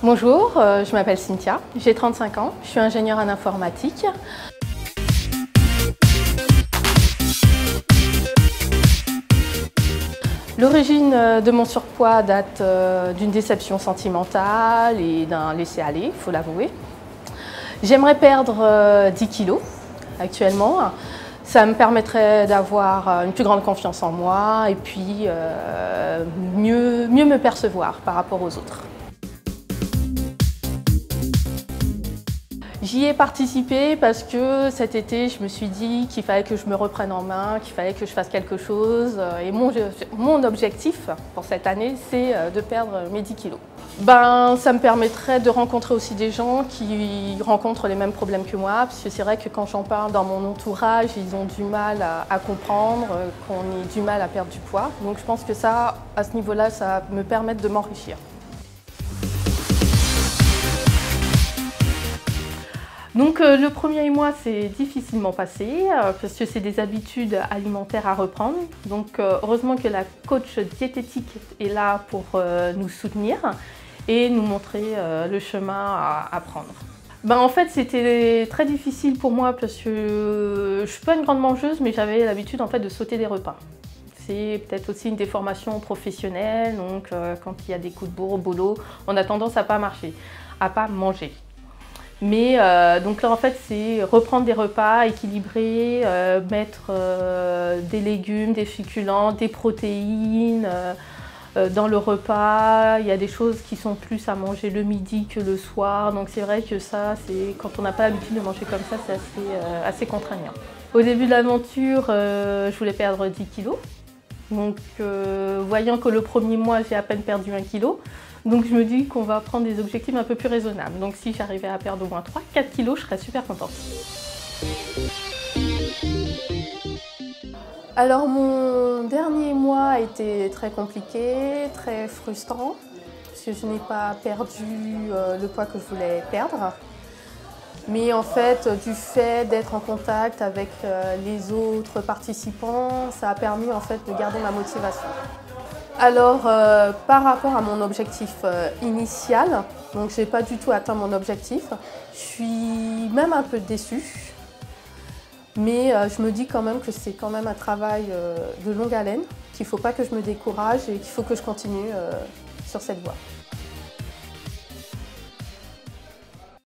Bonjour, je m'appelle Cynthia, j'ai 35 ans, je suis ingénieure en informatique. L'origine de mon surpoids date d'une déception sentimentale et d'un laisser-aller, il faut l'avouer. J'aimerais perdre 10 kilos actuellement. Ça me permettrait d'avoir une plus grande confiance en moi et puis mieux me percevoir par rapport aux autres. J'y ai participé parce que cet été, je me suis dit qu'il fallait que je me reprenne en main, qu'il fallait que je fasse quelque chose. Et mon objectif pour cette année, c'est de perdre mes 10 kilos. Ça me permettrait de rencontrer aussi des gens qui rencontrent les mêmes problèmes que moi, parce que c'est vrai que quand j'en parle dans mon entourage, ils ont du mal à comprendre qu'on ait du mal à perdre du poids. Donc je pense que ça, à ce niveau-là, ça va me permettre de m'enrichir. Donc le premier mois s'est difficilement passé parce que c'est des habitudes alimentaires à reprendre. Donc heureusement que la coach diététique est là pour nous soutenir et nous montrer le chemin à prendre. En fait c'était très difficile pour moi parce que je ne suis pas une grande mangeuse mais j'avais l'habitude en fait de sauter des repas. C'est peut-être aussi une déformation professionnelle, donc quand il y a des coups de bourre au boulot, on a tendance à pas marcher, à pas manger. Mais donc là en fait c'est reprendre des repas équilibrés, mettre des légumes, des féculents, des protéines dans le repas. Il y a des choses qui sont plus à manger le midi que le soir, donc c'est vrai que ça, quand on n'a pas l'habitude de manger comme ça, c'est assez contraignant. Au début de l'aventure, je voulais perdre 10 kilos. Donc voyant que le premier mois j'ai à peine perdu 1 kg, donc je me dis qu'on va prendre des objectifs un peu plus raisonnables. Donc si j'arrivais à perdre au moins 3-4 kg, je serais super contente. Alors mon dernier mois a été très compliqué, très frustrant, puisque je n'ai pas perdu le poids que je voulais perdre. Mais en fait, du fait d'être en contact avec les autres participants, ça a permis en fait de garder ma motivation. Alors, par rapport à mon objectif initial, donc j'ai pas du tout atteint mon objectif, je suis même un peu déçue. Mais je me dis quand même que c'est quand même un travail de longue haleine, qu'il ne faut pas que je me décourage et qu'il faut que je continue sur cette voie.